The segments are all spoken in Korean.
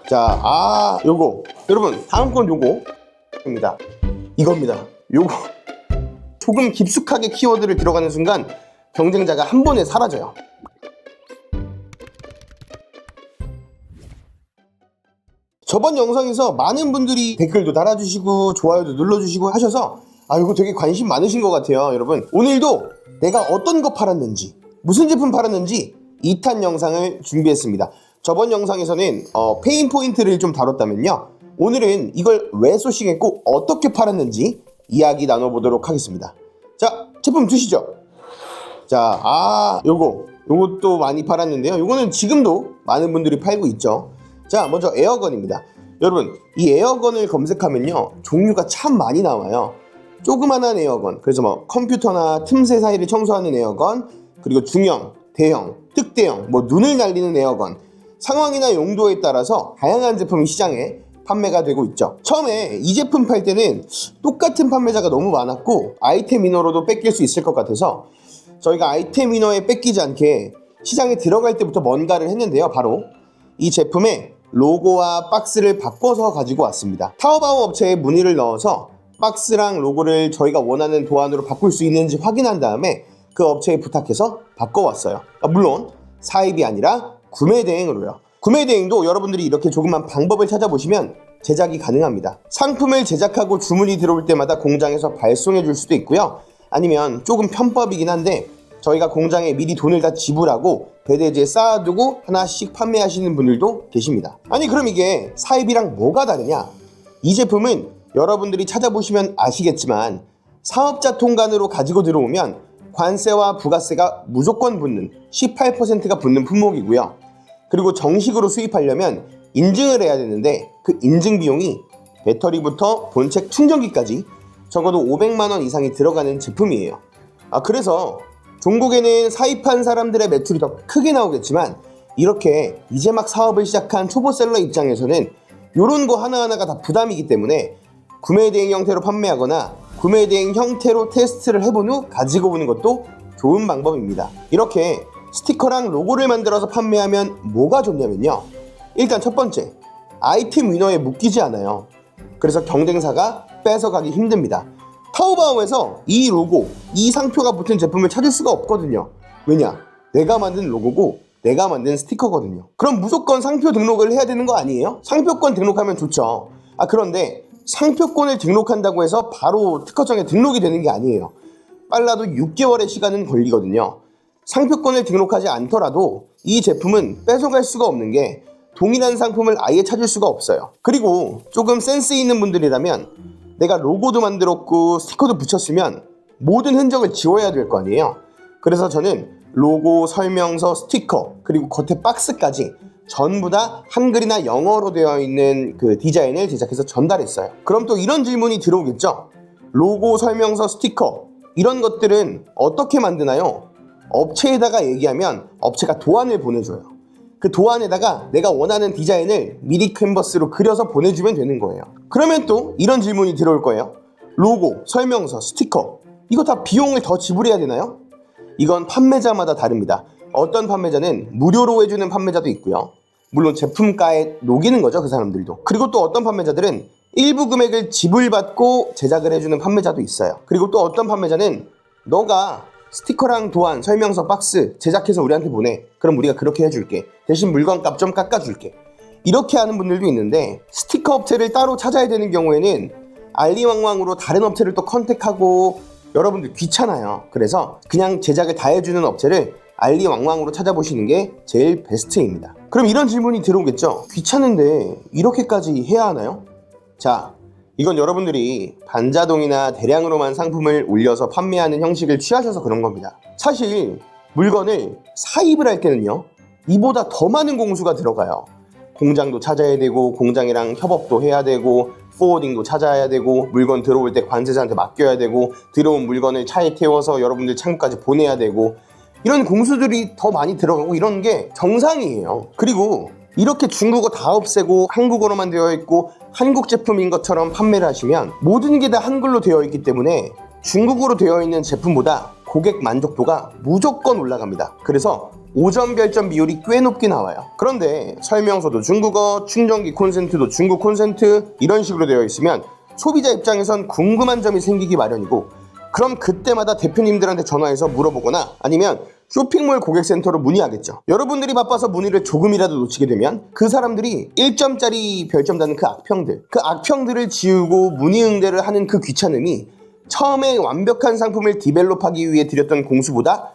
자, 요거 여러분 다음 건 요거입니다. 이겁니다. 요거 조금 깊숙하게 키워드를 들어가는 순간 경쟁자가 한 번에 사라져요. 저번 영상에서 많은 분들이 댓글도 달아주시고 좋아요도 눌러주시고 하셔서 이거 되게 관심 많으신 것 같아요. 여러분 오늘도 내가 어떤 거 팔았는지 무슨 제품 팔았는지 2탄 영상을 준비했습니다. 저번 영상에서는 페인 포인트를 좀 다뤘다면요, 오늘은 이걸 왜 소싱했고 어떻게 팔았는지 이야기 나눠보도록 하겠습니다. 자, 제품 주시죠. 자, 요것도 많이 팔았는데요. 요거는 지금도 많은 분들이 팔고 있죠. 자, 먼저 에어건입니다. 여러분 이 에어건을 검색하면요 종류가 참 많이 나와요. 조그만한 에어건, 그래서 뭐 컴퓨터나 틈새 사이를 청소하는 에어건, 그리고 중형, 대형, 특대형, 눈을 날리는 에어건, 상황이나 용도에 따라서 다양한 제품이 시장에 판매가 되고 있죠. 처음에 이 제품 팔 때는 똑같은 판매자가 너무 많았고 아이템 인어로도 뺏길 수 있을 것 같아서 저희가 아이템 인어에 뺏기지 않게 시장에 들어갈 때부터 뭔가를 했는데요. 바로 이 제품의 로고와 박스를 바꿔서 가지고 왔습니다. 타오바오 업체에 문의를 넣어서 박스랑 로고를 저희가 원하는 도안으로 바꿀 수 있는지 확인한 다음에 그 업체에 부탁해서 바꿔왔어요. 물론 사입이 아니라 구매 대행으로요. 구매 대행도 여러분들이 이렇게 조그만 방법을 찾아보시면 제작이 가능합니다. 상품을 제작하고 주문이 들어올 때마다 공장에서 발송해 줄 수도 있고요. 아니면 조금 편법이긴 한데 저희가 공장에 미리 돈을 다 지불하고 배대지에 쌓아두고 하나씩 판매하시는 분들도 계십니다. 아니 그럼 이게 사입이랑 뭐가 다르냐? 이 제품은 여러분들이 찾아보시면 아시겠지만 사업자 통관으로 가지고 들어오면 관세와 부가세가 무조건 붙는 18%가 붙는 품목이고요. 그리고 정식으로 수입하려면 인증을 해야 되는데 그 인증 비용이 배터리부터 본체 충전기까지 적어도 500만 원 이상이 들어가는 제품이에요. 그래서 종국에는 사입한 사람들의 매출이 더 크게 나오겠지만 이렇게 이제 막 사업을 시작한 초보셀러 입장에서는 이런 거 하나하나가 다 부담이기 때문에 구매 대행 형태로 판매하거나 구매 대행 형태로 테스트를 해본 후 가지고 오는 것도 좋은 방법입니다. 이렇게 스티커랑 로고를 만들어서 판매하면 뭐가 좋냐면요, 일단 첫 번째, 아이템 위너에 묶이지 않아요. 그래서 경쟁사가 뺏어가기 힘듭니다. 타오바오에서 이 로고, 이 상표가 붙은 제품을 찾을 수가 없거든요. 왜냐? 내가 만든 로고고 내가 만든 스티커거든요. 그럼 무조건 상표 등록을 해야 되는 거 아니에요? 상표권 등록하면 좋죠. 그런데 상표권을 등록한다고 해서 바로 특허청에 등록이 되는 게 아니에요. 빨라도 6개월의 시간은 걸리거든요. 상표권을 등록하지 않더라도 이 제품은 뺏어갈 수가 없는 게 동일한 상품을 아예 찾을 수가 없어요. 그리고 조금 센스 있는 분들이라면 내가 로고도 만들었고 스티커도 붙였으면 모든 흔적을 지워야 될 거 아니에요. 그래서 저는 로고, 설명서, 스티커, 그리고 겉에 박스까지 전부 다 한글이나 영어로 되어 있는 그 디자인을 제작해서 전달했어요. 그럼 또 이런 질문이 들어오겠죠. 로고, 설명서, 스티커 이런 것들은 어떻게 만드나요? 업체에다가 얘기하면 업체가 도안을 보내줘요. 그 도안에다가 내가 원하는 디자인을 미리 캔버스로 그려서 보내주면 되는 거예요. 그러면 또 이런 질문이 들어올 거예요. 로고, 설명서, 스티커 이거 다 비용을 더 지불해야 되나요? 이건 판매자마다 다릅니다. 어떤 판매자는 무료로 해주는 판매자도 있고요. 물론 제품가에 녹이는 거죠, 그 사람들도. 그리고 또 어떤 판매자들은 일부 금액을 지불받고 제작을 해주는 판매자도 있어요. 그리고 또 어떤 판매자는 너가 스티커랑 도안, 설명서, 박스 제작해서 우리한테 보내. 그럼 우리가 그렇게 해줄게. 대신 물건값 좀 깎아줄게. 이렇게 하는 분들도 있는데 스티커 업체를 따로 찾아야 되는 경우에는 알리왕왕으로 다른 업체를 또 컨택하고 여러분들 귀찮아요. 그래서 그냥 제작을 다 해주는 업체를 알리왕왕으로 찾아보시는 게 제일 베스트입니다. 그럼 이런 질문이 들어오겠죠. 귀찮은데 이렇게까지 해야 하나요? 자, 이건 여러분들이 반자동이나 대량으로만 상품을 올려서 판매하는 형식을 취하셔서 그런 겁니다. 사실 물건을 사입을 할 때는요, 이보다 더 많은 공수가 들어가요. 공장도 찾아야 되고 공장이랑 협업도 해야 되고 포워딩도 찾아야 되고 물건 들어올 때 관세자한테 맡겨야 되고 들어온 물건을 차에 태워서 여러분들 창고까지 보내야 되고 이런 공수들이 더 많이 들어가고 이런 게 정상이에요. 그리고 이렇게 중국어 다 없애고 한국어로만 되어 있고 한국 제품인 것처럼 판매를 하시면 모든 게 다 한글로 되어 있기 때문에 중국어로 되어 있는 제품보다 고객 만족도가 무조건 올라갑니다. 그래서 5점 별점 비율이 꽤 높게 나와요. 그런데 설명서도 중국어, 충전기 콘센트도 중국 콘센트 이런 식으로 되어 있으면 소비자 입장에선 궁금한 점이 생기기 마련이고, 그럼 그때마다 대표님들한테 전화해서 물어보거나 아니면 쇼핑몰 고객센터로 문의하겠죠. 여러분들이 바빠서 문의를 조금이라도 놓치게 되면 그 사람들이 1점짜리 별점 다는 그 악평들을 지우고 문의 응대를 하는 그 귀찮음이 처음에 완벽한 상품을 디벨롭하기 위해 들였던 공수보다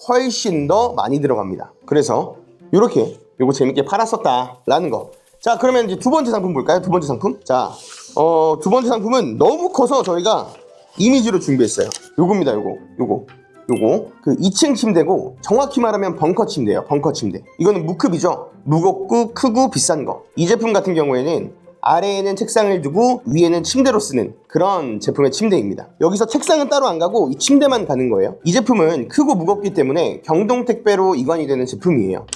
훨씬 더 많이 들어갑니다. 그래서 이렇게 요거 재밌게 팔았었다 라는 거. 자, 그러면 이제 두 번째 상품 볼까요? 두 번째 상품. 자, 두 번째 상품은 너무 커서 저희가 이미지로 준비했어요. 요겁니다. 요거 그 2층 침대고, 정확히 말하면 벙커 침대예요. 벙커 침대. 이거는 무급이죠. 무겁고 크고 비싼 거. 이 제품 같은 경우에는 아래에는 책상을 두고 위에는 침대로 쓰는 그런 제품의 침대입니다. 여기서 책상은 따로 안 가고 이 침대만 가는 거예요. 이 제품은 크고 무겁기 때문에 경동택배로 이관이 되는 제품이에요.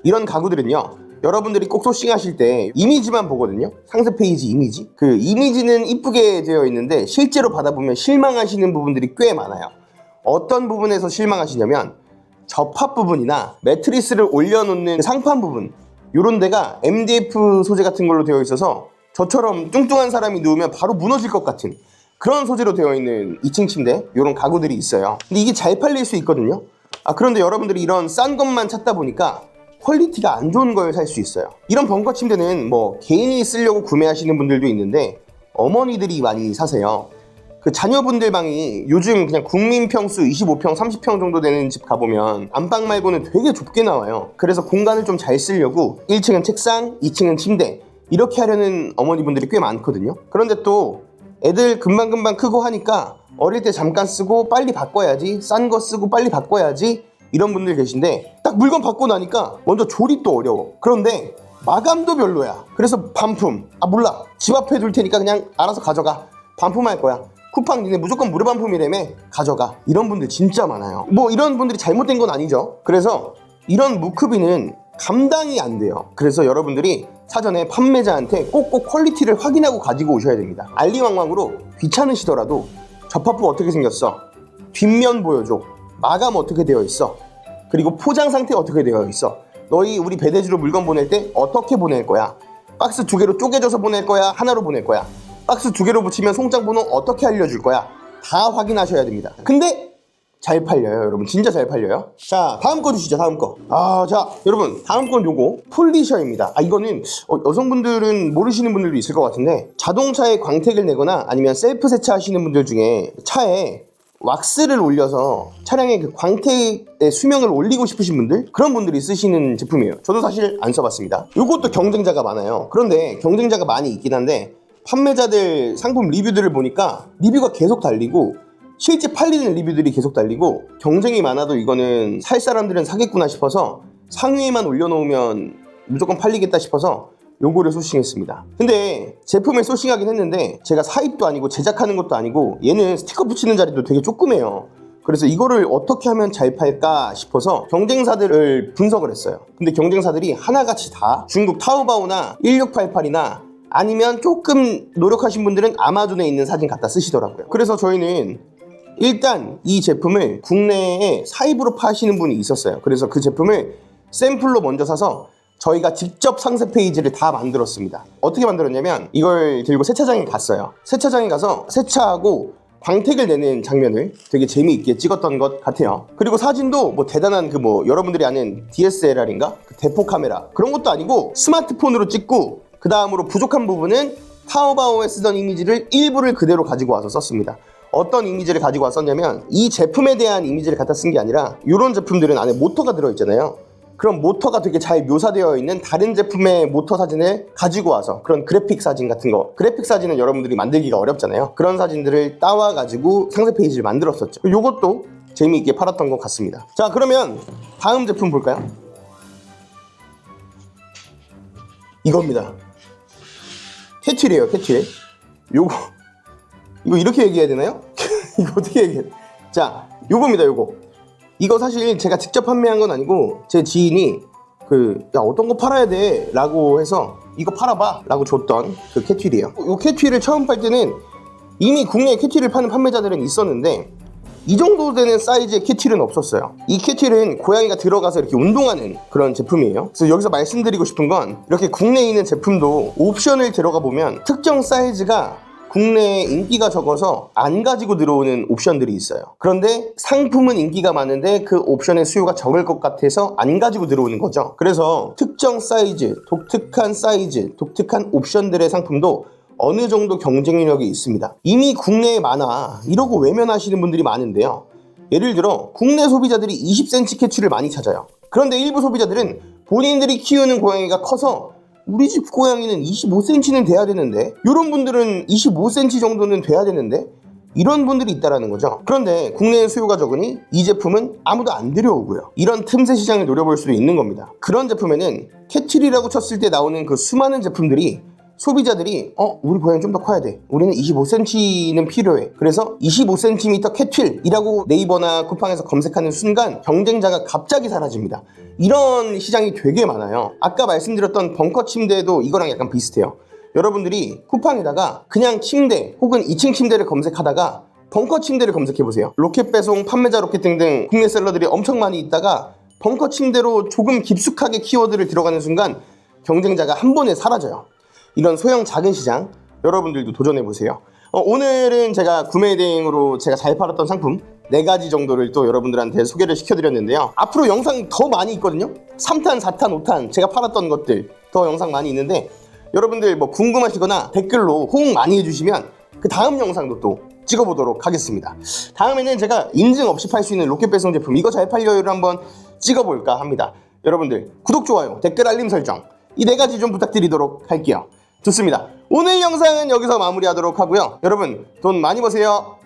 이런 가구들은요, 여러분들이 꼭 소싱하실 때 이미지만 보거든요. 상세 페이지 이미지. 그 이미지는 이쁘게 되어 있는데 실제로 받아보면 실망하시는 부분들이 꽤 많아요. 어떤 부분에서 실망하시냐면 접합 부분이나 매트리스를 올려놓는 상판 부분, 요런 데가 MDF 소재 같은 걸로 되어 있어서 저처럼 뚱뚱한 사람이 누우면 바로 무너질 것 같은 그런 소재로 되어 있는 2층 침대, 요런 가구들이 있어요. 근데 이게 잘 팔릴 수 있거든요. 그런데 여러분들이 이런 싼 것만 찾다 보니까 퀄리티가 안 좋은 걸 살 수 있어요. 이런 벙커 침대는 뭐 개인이 쓰려고 구매하시는 분들도 있는데 어머니들이 많이 사세요. 그 자녀분들 방이 요즘 그냥 국민평수 25평, 30평 정도 되는 집 가보면 안방 말고는 되게 좁게 나와요. 그래서 공간을 좀 잘 쓰려고 1층은 책상, 2층은 침대 이렇게 하려는 어머니분들이 꽤 많거든요. 그런데 또 애들 금방금방 크고 하니까 어릴 때 잠깐 쓰고 빨리 바꿔야지, 싼 거 쓰고 빨리 바꿔야지 이런 분들 계신데, 딱 물건 받고 나니까 먼저 조립도 어려워. 그런데 마감도 별로야. 그래서 반품. 몰라, 집 앞에 둘 테니까 그냥 알아서 가져가, 반품할 거야, 쿠팡 니네 무조건 무료 반품이라며, 가져가. 이런 분들 진짜 많아요. 뭐 이런 분들이 잘못된 건 아니죠. 그래서 이런 무크비는 감당이 안 돼요. 그래서 여러분들이 사전에 판매자한테 꼭꼭 퀄리티를 확인하고 가지고 오셔야 됩니다. 알리왕왕으로 귀찮으시더라도 접합부 어떻게 생겼어? 뒷면 보여줘. 마감 어떻게 되어 있어? 그리고 포장 상태 어떻게 되어 있어? 너희 우리 배대지로 물건 보낼 때 어떻게 보낼 거야? 박스 2개로 쪼개져서 보낼 거야? 하나로 보낼 거야? 박스 2개로 붙이면 송장 번호 어떻게 알려줄 거야? 다 확인하셔야 됩니다. 근데 잘 팔려요, 여러분. 진짜 잘 팔려요. 자, 다음 거 주시죠, 다음 거. 자, 여러분, 다음 건 요거 폴리셔입니다. 이거는 여성분들은 모르시는 분들도 있을 것 같은데, 자동차에 광택을 내거나 아니면 셀프 세차하시는 분들 중에 차에 왁스를 올려서 차량의 그 광택의 수명을 올리고 싶으신 분들, 그런 분들이 쓰시는 제품이에요. 저도 사실 안 써봤습니다. 요것도 경쟁자가 많아요. 그런데 경쟁자가 많이 있긴 한데 판매자들 상품 리뷰들을 보니까 리뷰가 계속 달리고 실제 팔리는 리뷰들이 계속 달리고, 경쟁이 많아도 이거는 살 사람들은 사겠구나 싶어서 상위에만 올려놓으면 무조건 팔리겠다 싶어서 요거를 소싱했습니다. 근데 제품을 소싱하긴 했는데 제가 사입도 아니고 제작하는 것도 아니고 얘는 스티커 붙이는 자리도 되게 조그매요. 그래서 이거를 어떻게 하면 잘 팔까 싶어서 경쟁사들을 분석을 했어요. 근데 경쟁사들이 하나같이 다 중국 타오바오나 1688이나 아니면 조금 노력하신 분들은 아마존에 있는 사진 갖다 쓰시더라고요. 그래서 저희는 일단 이 제품을 국내에 사입으로 파시는 분이 있었어요. 그래서 그 제품을 샘플로 먼저 사서 저희가 직접 상세 페이지를 다 만들었습니다. 어떻게 만들었냐면 이걸 들고 세차장에 갔어요. 세차장에 가서 세차하고 광택을 내는 장면을 되게 재미있게 찍었던 것 같아요. 그리고 사진도 뭐 대단한 여러분들이 아는 DSLR인가? 그 대포 카메라 그런 것도 아니고 스마트폰으로 찍고, 그 다음으로 부족한 부분은 타오바오에 쓰던 이미지를 일부를 그대로 가지고 와서 썼습니다. 어떤 이미지를 가지고 왔었냐면 이 제품에 대한 이미지를 갖다 쓴 게 아니라, 이런 제품들은 안에 모터가 들어있잖아요. 그럼 모터가 되게 잘 묘사되어 있는 다른 제품의 모터 사진을 가지고 와서, 그런 그래픽 사진 같은 거, 그래픽 사진은 여러분들이 만들기가 어렵잖아요. 그런 사진들을 따와가지고 상세 페이지를 만들었었죠. 요것도 재미있게 팔았던 것 같습니다. 자, 그러면 다음 제품 볼까요? 이겁니다. 캐트윌이에요, 캐트윌. 이거 이렇게 얘기해야 되나요? 이거 어떻게 얘기해야 돼? 자, 요겁니다, 요거. 이거 사실 제가 직접 판매한 건 아니고 제 지인이 야, 어떤 거 팔아야 돼? 라고 해서 이거 팔아봐 라고 줬던 그 캐트윌이에요. 이 캐트윌을 처음 팔 때는 이미 국내에 캐트윌을 파는 판매자들은 있었는데 이 정도 되는 사이즈의 캐틸은 없었어요. 이 캐틸은 고양이가 들어가서 이렇게 운동하는 그런 제품이에요. 그래서 여기서 말씀드리고 싶은 건 이렇게 국내에 있는 제품도 옵션을 들어가 보면 특정 사이즈가 국내에 인기가 적어서 안 가지고 들어오는 옵션들이 있어요. 그런데 상품은 인기가 많은데 그 옵션의 수요가 적을 것 같아서 안 가지고 들어오는 거죠. 그래서 특정 사이즈, 독특한 옵션들의 상품도 어느 정도 경쟁력이 있습니다. 이미 국내에 많아 이러고 외면하시는 분들이 많은데요. 예를 들어 국내 소비자들이 20cm 캐치를 많이 찾아요. 그런데 일부 소비자들은 본인들이 키우는 고양이가 커서 우리 집 고양이는 25cm는 돼야 되는데, 이런 분들은 25cm 정도는 돼야 되는데, 이런 분들이 있다라는 거죠. 그런데 국내에 수요가 적으니 이 제품은 아무도 안 들여오고요. 이런 틈새 시장을 노려볼 수도 있는 겁니다. 그런 제품에는 캐틸이라고 쳤을 때 나오는 그 수많은 제품들이 소비자들이 우리 고양이 좀 더 커야 돼, 우리는 25cm는 필요해, 그래서 25cm 캐틸이라고 네이버나 쿠팡에서 검색하는 순간 경쟁자가 갑자기 사라집니다. 이런 시장이 되게 많아요. 아까 말씀드렸던 벙커 침대도 이거랑 약간 비슷해요. 여러분들이 쿠팡에다가 그냥 침대 혹은 2층 침대를 검색하다가 벙커 침대를 검색해보세요. 로켓 배송, 판매자 로켓 등등 국내 셀러들이 엄청 많이 있다가 벙커 침대로 조금 깊숙하게 키워드를 들어가는 순간 경쟁자가 한 번에 사라져요. 이런 소형 작은 시장 여러분들도 도전해보세요. 오늘은 제가 구매 대행으로 제가 잘 팔았던 상품 4가지 정도를 또 여러분들한테 소개를 시켜드렸는데요. 앞으로 영상 더 많이 있거든요. 3탄, 4탄, 5탄 제가 팔았던 것들 더 영상 많이 있는데, 여러분들 뭐 궁금하시거나 댓글로 호응 많이 해주시면 그 다음 영상도 또 찍어보도록 하겠습니다. 다음에는 제가 인증 없이 팔 수 있는 로켓 배송 제품 이거 잘 팔려요를 한번 찍어볼까 합니다. 여러분들 구독, 좋아요, 댓글, 알림 설정 이 4가지 좀 부탁드리도록 할게요. 좋습니다. 오늘 영상은 여기서 마무리하도록 하고요. 여러분 돈 많이 버세요.